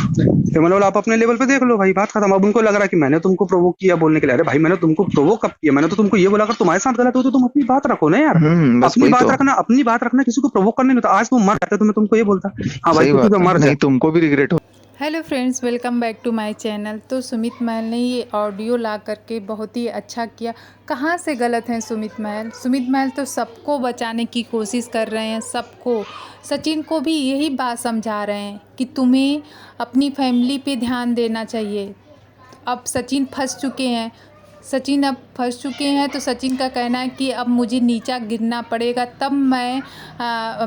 फिर मैंने बोला आप अपने लेवल पे देख लो भाई, बात खत्म। अब उनको लग रहा है कि मैंने तुमको प्रोवोक किया बोलने के लिए। अरे भाई मैंने तुमको प्रोवोक कब किया? मैंने तो तुमको ये बोला अगर तुम्हारे साथ गलत हो तो तुम अपनी बात रखो ना यार। बस अपनी वही बात तो। रखना, अपनी बात रखना, किसी को प्रोवोक करने नहीं होता। आज तुम मर जाते तो मैं तुमको ये बोलता हाँ भाई सही तू तो बात है, मर जा। नहीं तुमको भी रिग्रेट हो। Hello friends, welcome back to my channel. तो सुमित महल ने ये ऑडियो ला करके बहुत ही अच्छा किया। कहाँ से गलत हैं सुमित महल? सुमित महल तो सबको बचाने की कोशिश कर रहे हैं, सबको। सचिन को भी यही बात समझा रहे हैं कि तुम्हें अपनी फैमिली पे ध्यान देना चाहिए। अब सचिन फंस चुके हैं, सचिन अब फंस चुके हैं। तो सचिन का कहना है कि अब मुझे नीचा गिरना पड़ेगा तब मैं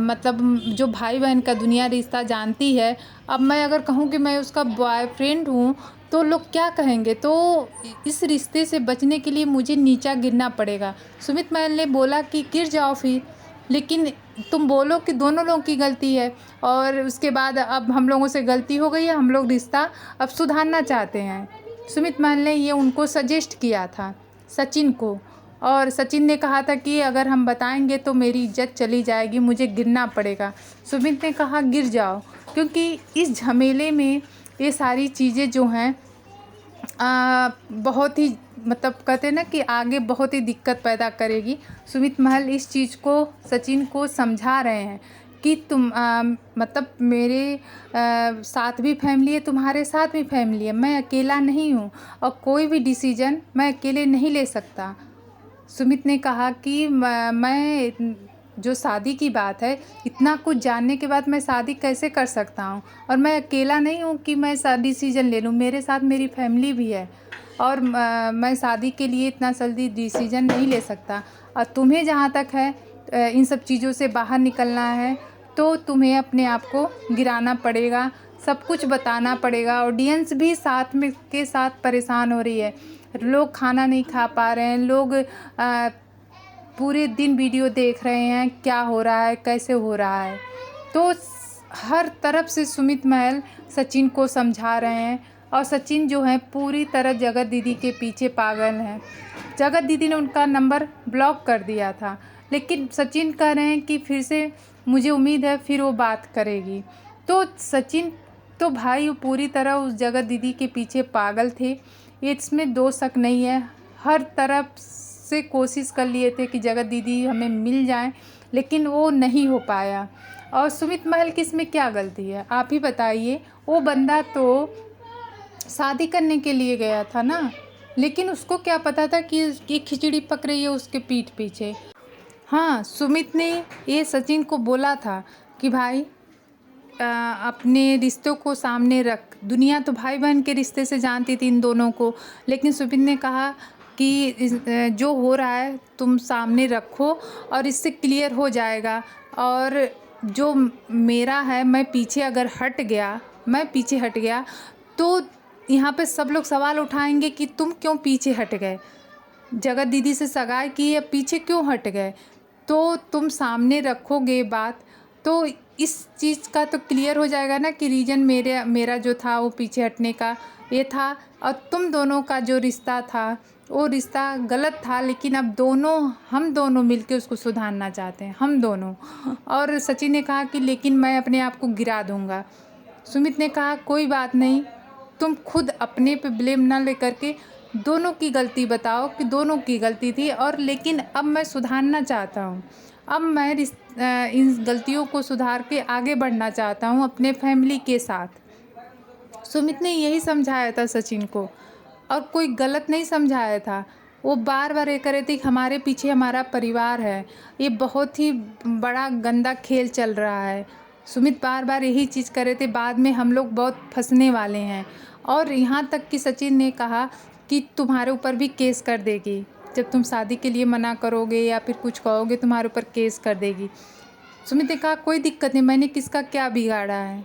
मतलब जो भाई बहन का दुनिया रिश्ता जानती है, अब मैं अगर कहूँ कि मैं उसका बॉयफ्रेंड हूँ तो लोग क्या कहेंगे। तो इस रिश्ते से बचने के लिए मुझे नीचा गिरना पड़ेगा। सुमित महल ने बोला कि गिर जाओ फिर, लेकिन तुम बोलो कि दोनों लोगों की गलती है और उसके बाद अब हम लोगों से गलती हो गई है, हम लोग रिश्ता अब सुधारना चाहते हैं। सुमित महल ने ये उनको सजेस्ट किया था सचिन को, और सचिन ने कहा था कि अगर हम बताएंगे तो मेरी इज्जत चली जाएगी, मुझे गिरना पड़ेगा। सुमित ने कहा गिर जाओ, क्योंकि इस झमेले में ये सारी चीज़ें जो हैं बहुत ही मतलब कहते हैं ना कि आगे बहुत ही दिक्कत पैदा करेगी। सुमित महल इस चीज़ को सचिन को समझा रहे हैं कि तुम मतलब मेरे साथ भी फैमिली है, तुम्हारे साथ भी फैमिली है, मैं अकेला नहीं हूँ और कोई भी डिसीजन मैं अकेले नहीं ले सकता। सुमित ने कहा कि मैं जो शादी की बात है, इतना कुछ जानने के बाद मैं शादी कैसे कर सकता हूँ, और मैं अकेला नहीं हूँ कि मैं डिसीजन ले लूँ, मेरे साथ मेरी फैमिली भी है और मैं शादी के लिए इतना जल्दी डिसीजन नहीं ले सकता। और तुम्हें जहाँ तक है इन सब चीज़ों से बाहर निकलना है तो तुम्हें अपने आप को गिराना पड़ेगा, सब कुछ बताना पड़ेगा। ऑडियंस भी साथ में के साथ परेशान हो रही है, लोग खाना नहीं खा पा रहे हैं, लोग पूरे दिन वीडियो देख रहे हैं क्या हो रहा है, कैसे हो रहा है। तो हर तरफ से सुमित महल सचिन को समझा रहे हैं, और सचिन जो है पूरी तरह जगत दीदी के पीछे पागल हैं। जगत दीदी ने उनका नंबर ब्लॉक कर दिया था, लेकिन सचिन कह रहे हैं कि फिर से मुझे उम्मीद है फिर वो बात करेगी। तो सचिन तो भाई वो पूरी तरह उस जगत दीदी के पीछे पागल थे, ये इसमें दो शक नहीं है। हर तरफ से कोशिश कर लिए थे कि जगत दीदी हमें मिल जाए, लेकिन वो नहीं हो पाया। और सुमित महल की इसमें क्या गलती है, आप ही बताइए। वो बंदा तो शादी करने के लिए गया था ना, लेकिन उसको क्या पता था कि ये खिचड़ी पक रही है उसके पीठ पीछे। हाँ, सुमित ने ये सचिन को बोला था कि भाई अपने रिश्तों को सामने रख। दुनिया तो भाई बहन के रिश्ते से जानती थी इन दोनों को, लेकिन सुमित ने कहा कि जो हो रहा है तुम सामने रखो और इससे क्लियर हो जाएगा। और जो मेरा है, मैं पीछे अगर हट गया, मैं पीछे हट गया तो यहाँ पे सब लोग सवाल उठाएंगे कि तुम क्यों पीछे हट गए, जगत दीदी से सगाई की है, पीछे क्यों हट गए। तो तुम सामने रखोगे बात तो इस चीज़ का तो क्लियर हो जाएगा ना कि रीज़न मेरा जो था वो पीछे हटने का ये था, और तुम दोनों का जो रिश्ता था वो रिश्ता गलत था, लेकिन अब हम दोनों मिलके उसको सुधारना चाहते हैं, हम दोनों। और सचिन ने कहा कि लेकिन मैं अपने आप को गिरा दूंगा। सुमित ने कहा कोई बात नहीं, तुम खुद अपने पे ब्लेम ना लेकर के दोनों की गलती बताओ कि दोनों की गलती थी, और लेकिन अब मैं सुधारना चाहता हूँ, अब मैं इन गलतियों को सुधार के आगे बढ़ना चाहता हूँ अपने फैमिली के साथ। सुमित ने यही समझाया था सचिन को, और कोई गलत नहीं समझाया था। वो बार बार ये कह रहे थे कि हमारे पीछे हमारा परिवार है, ये बहुत ही बड़ा गंदा खेल चल रहा है। सुमित बार बार यही चीज़ कर रहे थे, बाद में हम लोग बहुत फंसने वाले हैं। और यहाँ तक कि सचिन ने कहा कि तुम्हारे ऊपर भी केस कर देगी, जब तुम शादी के लिए मना करोगे या फिर कुछ कहोगे तुम्हारे ऊपर केस कर देगी। सुमित ने कहा कोई दिक्कत नहीं, मैंने किसका क्या बिगाड़ा है,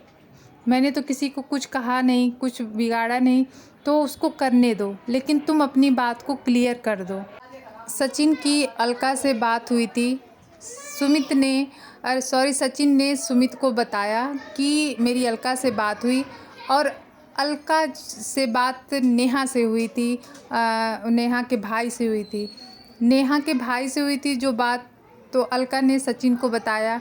मैंने तो किसी को कुछ कहा नहीं, कुछ बिगाड़ा नहीं, तो उसको करने दो, लेकिन तुम अपनी बात को क्लियर कर दो। सचिन की अलका से बात हुई थी, सुमित ने सचिन ने सुमित को बताया कि मेरी अलका से बात हुई, और अलका से बात नेहा से हुई थी, नेहा के भाई से हुई थी। नेहा के भाई से हुई थी जो बात, तो अलका ने सचिन को बताया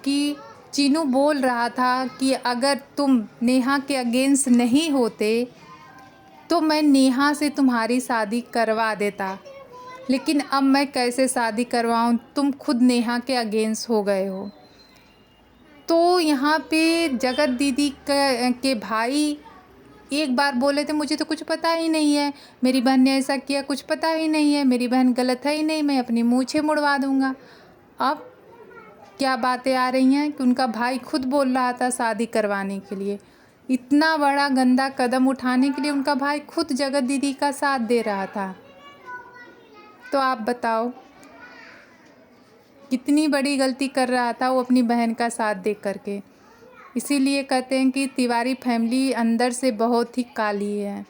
कि चीनू बोल रहा था कि अगर तुम नेहा के अगेंस्ट नहीं होते तो मैं नेहा से तुम्हारी शादी करवा देता, लेकिन अब मैं कैसे शादी करवाऊँ, तुम खुद नेहा के अगेंस्ट हो गए हो। तो यहाँ पे जगत दीदी के भाई एक बार बोले थे मुझे तो कुछ पता ही नहीं है, मेरी बहन ने ऐसा किया कुछ पता ही नहीं है, मेरी बहन गलत है ही नहीं, मैं अपनी मूछें मुड़वा दूँगा। अब क्या बातें आ रही हैं कि उनका भाई खुद बोल रहा था शादी करवाने के लिए, इतना बड़ा गंदा कदम उठाने के लिए उनका भाई खुद जगत दीदी का साथ दे रहा था। तो आप बताओ कितनी बड़ी गलती कर रहा था वो अपनी बहन का साथ दे करके। इसीलिए कहते हैं कि तिवारी फैमिली अंदर से बहुत ही काली है।